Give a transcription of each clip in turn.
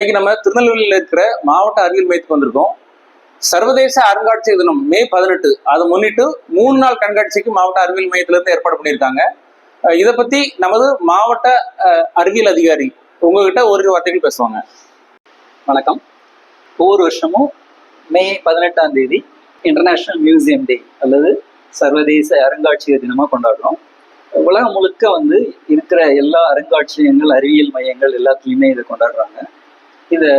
இன்னைக்கு நம்ம திருநெல்வேலியில் இருக்கிற மாவட்ட அறிவியல் மையத்துக்கு வந்திருக்கோம். சர்வதேச அருங்காட்சியக தினம் மே 18, அதை முன்னிட்டு 3 நாள் கண்காட்சிக்கு மாவட்ட அறிவியல் மையத்திலிருந்து ஏற்பாடு பண்ணியிருக்காங்க. இதை பத்தி நமது மாவட்ட அறிவியல் அதிகாரி உங்ககிட்ட ஒரு வார்த்தைகள் பேசுவாங்க. வணக்கம். ஒவ்வொரு வருஷமும் மே 18ஆம் தேதி இன்டர்நேஷனல் மியூசியம் டே அல்லது சர்வதேச அருங்காட்சியக தினமாக கொண்டாடுறோம். உலகம் முழுக்க இருக்கிற எல்லா அருங்காட்சியகங்கள், அறிவியல் மையங்கள் எல்லாத்துலேயுமே இதை கொண்டாடுறாங்க. இதை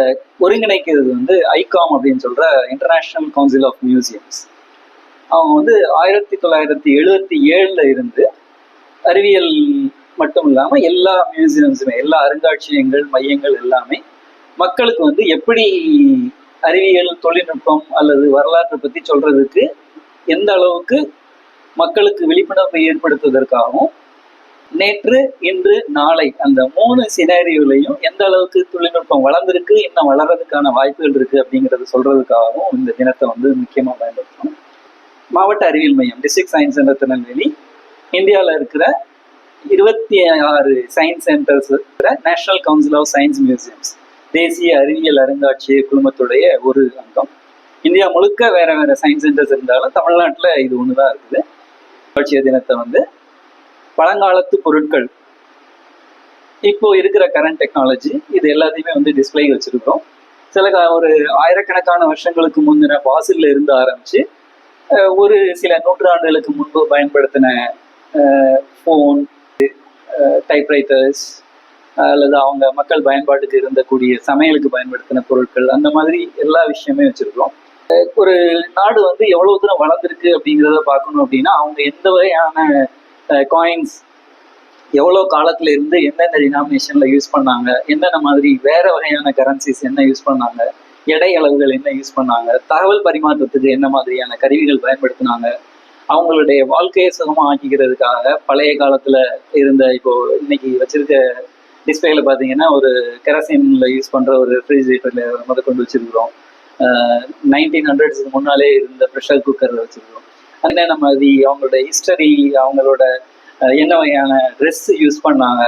ஒருங்கிணைக்கிறது ஐகாம் அப்படின்னு சொல்ற இன்டர்நேஷனல் கவுன்சில் ஆஃப் மியூசியம்ஸ். அவங்க 1977 இருந்து அறிவியல் மட்டும் இல்லாமல் எல்லா மியூசியம்ஸுமே, எல்லா அருங்காட்சியகங்கள் மையங்கள் எல்லாமே மக்களுக்கு எப்படி அறிவியல், தொழில்நுட்பம் அல்லது வரலாற்றை பற்றி சொல்றதுக்கு எந்த அளவுக்கு மக்களுக்கு விழிப்புணர்வை ஏற்படுத்துவதற்காகவும் நேற்று, இன்று, நாளை அந்த 3 சினாரியோலையும் எந்த அளவுக்கு தொழில்நுட்பம் வளர்ந்துருக்கு, இன்னும் வளர்றதுக்கான வாய்ப்புகள் இருக்கு அப்படிங்கிறத சொல்றதுக்காகவும் இந்த தினத்தை முக்கியமாக பயன்படுத்தணும். மாவட்ட அறிவியல் மையம் டிஸ்ட்ரிக்ட் சயின்ஸ் சென்டர் திருநெல்வேலி இந்தியாவில் இருக்கிற 26 சயின்ஸ் சென்டர்ஸ் இருக்கிற national council of science museums, தேசிய அறிவியல் அருங்காட்சியக குழுமத்துடைய ஒரு அங்கம். இந்தியா முழுக்க வேற வேற சயின்ஸ் சென்டர்ஸ் இருந்தாலும் தமிழ்நாட்டில் இது ஒன்று தான் இருக்குது. அருங்காட்சியக தினத்தை பழங்காலத்து பொருட்கள், இப்போ இருக்கிற கரண்ட் டெக்னாலஜி, இது எல்லாத்தையுமே டிஸ்பிளே வச்சிருக்கோம். ஒரு ஆயிரக்கணக்கான வருஷங்களுக்கு முந்தின ஃபாசில்ல இருந்து ஆரம்பிச்சு ஒரு சில நூற்றாண்டுகளுக்கு முன்பு பயன்படுத்தின ஃபோன், டைப்ரைட்டர்ஸ் அல்லது அவங்க மக்கள் பயன்பாட்டுக்கு இருந்தக்கூடிய சமையலுக்கு பயன்படுத்தின பொருட்கள், அந்த மாதிரி எல்லா விஷயமே வச்சிருக்கோம். ஒரு நாடு எவ்வளவு தூரம் வளர்ந்துருக்கு அப்படிங்கிறத பார்க்கணும் அப்படின்னா, அவங்க எந்த வகையான காயின்ஸ் எவ்வளோ காலத்துல இருந்து எந்தெந்த டினாமினேஷன்ல யூஸ் பண்ணாங்க, என்னென்ன மாதிரி வேற வகையான கரன்சிஸ் என்ன யூஸ் பண்ணாங்க, எடை அளவுகள் என்ன யூஸ் பண்ணாங்க, தகவல் பரிமாற்றத்துக்கு என்ன மாதிரியான கருவிகள் பயன்படுத்தினாங்க, அவங்களுடைய வாழ்க்கையை சுகமாக ஆக்கிக்கிறதுக்காக பழைய காலத்துல இருந்த, இப்போ இன்னைக்கு வச்சிருக்க டிஸ்பிளேல பார்த்தீங்கன்னா ஒரு கெரசின்ல யூஸ் பண்ற ஒரு ரெஃப்ரிஜிரேட்டர்ல கொண்டு வச்சிருக்கிறோம். 1900s முன்னாலே இருந்த ப்ரெஷர் குக்கர்ல வச்சிருக்கிறோம். என்னென்ன மாதிரி அவங்களோட ஹிஸ்டரி, அவங்களோட என்ன வகையான ட்ரெஸ் யூஸ் பண்ணாங்க,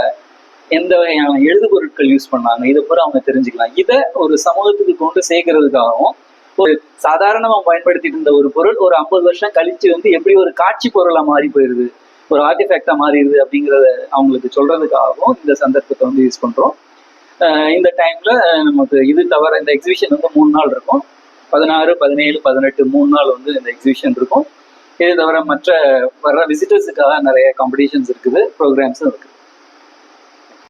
எந்த வகையான எழுதுபொருட்கள் யூஸ் பண்ணாங்க, இதை பூரா அவங்க தெரிஞ்சுக்கலாம். இதை ஒரு சமூகத்துக்கு கொண்டு சேர்க்கறதுக்காகவும், ஒரு சாதாரணமாக பயன்படுத்திட்டு இருந்த ஒரு பொருள் ஒரு 50 வருஷம் கழிச்சு எப்படி ஒரு காட்சி பொருளா மாறி போயிடுது, ஒரு ஆர்டிஃபேக்டா மாறிடுது அப்படிங்கிறத அவங்களுக்கு சொல்றதுக்காகவும் இந்த சந்தர்ப்பத்தை யூஸ் பண்றோம். இந்த டைம்ல நமக்கு இது தவிர இந்த எக்ஸிபிஷன் 3 நாள் இருக்கும். 16, 17, 18 3 நாள் இந்த எக்ஸிபிஷன் இருக்கும். இது தவிர மற்ற வர்ற விசிட்டர்ஸுக்காக நிறைய காம்படிஷன்ஸ் இருக்குது, ப்ரோக்ராம்ஸும் இருக்குது.